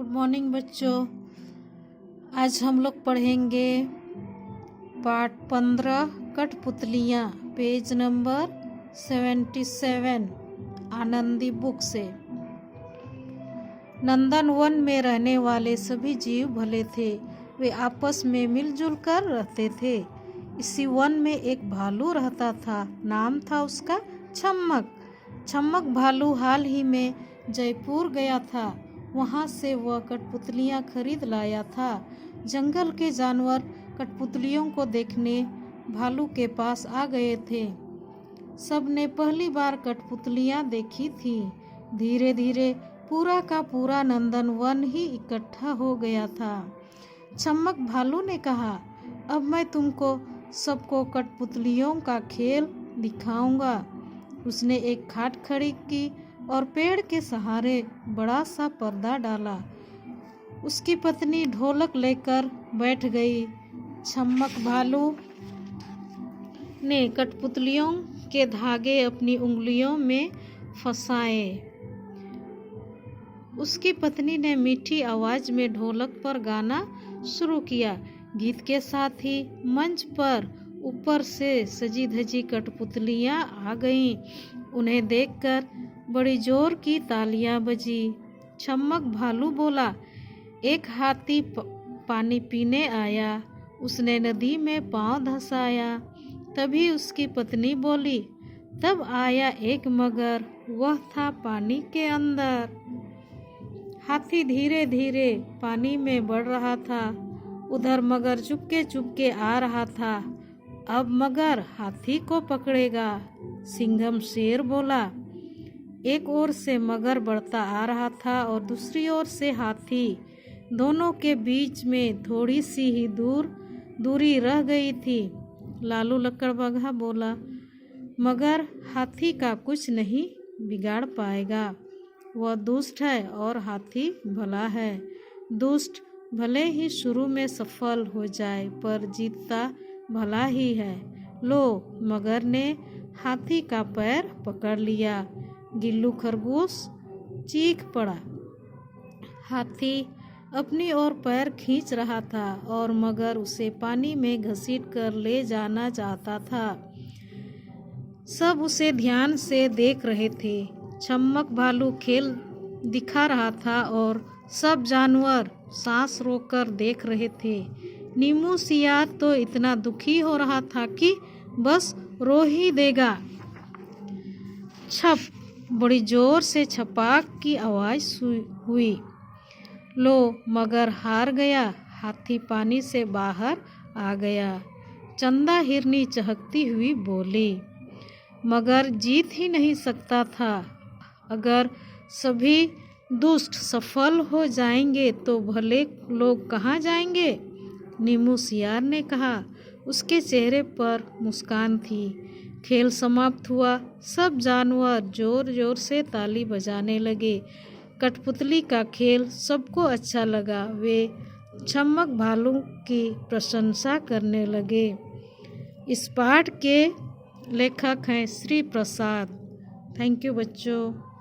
Good morning बच्चों। आज हम लोग पढ़ेंगे पाठ 15 कठपुतलियाँ, पेज नंबर 77 आनंदी बुक से। नंदन वन में रहने वाले सभी जीव भले थे। वे आपस में मिलजुल कर रहते थे। इसी वन में एक भालू रहता था। नाम था उसका छम्मक। छम्मक भालू हाल ही में जयपुर गया था। वहाँ से वह कठपुतलियाँ खरीद लाया था। जंगल के जानवर कठपुतलियों को देखने भालू के पास आ गए थे। सबने पहली बार कठपुतलियाँ देखी थी। धीरे धीरे पूरा का पूरा नंदन वन ही इकट्ठा हो गया था। छम्मक भालू ने कहा, अब मैं तुमको सबको कठपुतलियों का खेल दिखाऊंगा। उसने एक खाट खड़ी की और पेड़ के सहारे बड़ा सा पर्दा डाला। उसकी पत्नी ढोलक लेकर बैठ गई। छम्मक भालू ने कठपुतलियों के धागे अपनी उंगलियों में फंसाए। उसकी पत्नी ने मीठी आवाज में ढोलक पर गाना शुरू किया। गीत के साथ ही मंच पर ऊपर से सजी धजी कठपुतलियाँ आ गईं। उन्हें देखकर बड़ी जोर की तालियां बजी। छम्मक भालू बोला, एक हाथी पानी पीने आया। उसने नदी में पांव धंसाया। तभी उसकी पत्नी बोली, तब आया एक मगर, वह था पानी के अंदर। हाथी धीरे धीरे पानी में बढ़ रहा था। उधर मगर चुपके चुपके आ रहा था। अब मगर हाथी को पकड़ेगा। सिंघम शेर बोला। एक ओर से मगर बढ़ता आ रहा था और दूसरी ओर से हाथी। दोनों के बीच में थोड़ी सी ही दूरी रह गई थी। लालू लकड़बग्घा बोला, मगर हाथी का कुछ नहीं बिगाड़ पाएगा। वह दुष्ट है और हाथी भला है। दुष्ट भले ही शुरू में सफल हो जाए, पर जीतता भला ही है। लो, मगर ने हाथी का पैर पकड़ लिया। गिल्लू खरगोश चीख पड़ा। हाथी अपनी ओर पैर खींच रहा था और मगर उसे पानी में घसीट कर ले जाना चाहता था। सब उसे ध्यान से देख रहे थे। छम्मक भालू खेल दिखा रहा था और सब जानवर सांस रोककर देख रहे थे। नीमू सियार तो इतना दुखी हो रहा था कि बस रो ही देगा। छप, बड़ी जोर से छपाक की आवाज हुई। लो, मगर हार गया। हाथी पानी से बाहर आ गया। चंदा हिरनी चहकती हुई बोली, मगर जीत ही नहीं सकता था। अगर सभी दुष्ट सफल हो जाएंगे तो भले लोग कहाँ जाएंगे? नीमू सियार ने कहा। उसके चेहरे पर मुस्कान थी। खेल समाप्त हुआ। सब जानवर जोर जोर से ताली बजाने लगे। कठपुतली का खेल सबको अच्छा लगा। वे छम्मक भालू की प्रशंसा करने लगे। इस पाठ के लेखक हैं श्री प्रसाद। थैंक यू बच्चों।